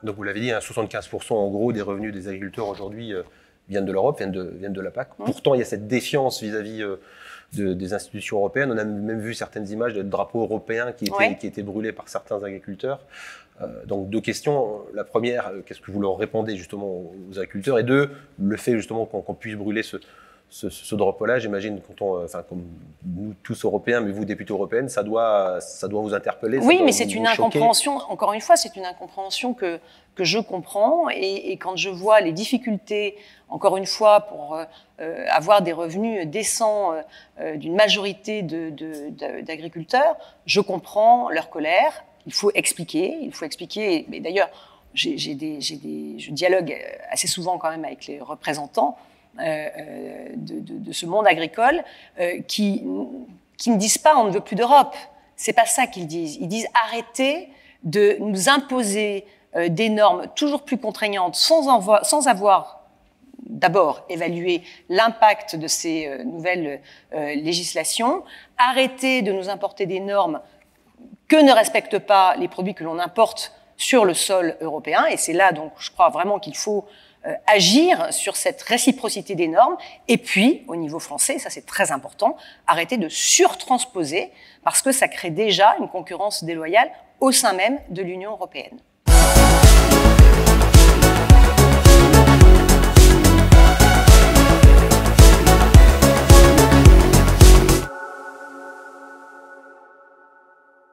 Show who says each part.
Speaker 1: Donc vous l'avez dit, hein, 75% en gros des revenus des agriculteurs aujourd'hui viennent de l'Europe, viennent de la PAC. Pourtant, il y a cette défiance vis-à-vis des institutions européennes. On a même vu certaines images de drapeaux européens qui étaient brûlés par certains agriculteurs. Donc 2 questions. La première, qu'est-ce que vous leur répondez justement aux agriculteurs? Et 2, le fait justement qu'on puisse brûler ce drapeau-là, j'imagine, comme nous tous Européens, mais vous, députée européenne, ça doit vous interpeller.
Speaker 2: Oui, mais c'est une incompréhension, encore une fois, c'est une incompréhension que je comprends. Et quand je vois les difficultés, encore une fois, pour avoir des revenus décents d'une majorité d'agriculteurs, je comprends leur colère. Il faut expliquer. Mais d'ailleurs, je dialogue assez souvent quand même avec les représentants de ce monde agricole qui ne disent pas on ne veut plus d'Europe. C'est pas ça qu'ils disent. Ils disent arrêtez de nous imposer des normes toujours plus contraignantes sans avoir d'abord évalué l'impact de ces nouvelles législations. Arrêtez de nous importer des normes que ne respectent pas les produits que l'on importe sur le sol européen. Et c'est là donc je crois vraiment qu'il faut agir sur cette réciprocité des normes. Et puis, au niveau français, ça c'est très important, arrêter de surtransposer parce que ça crée déjà une concurrence déloyale au sein même de l'Union européenne.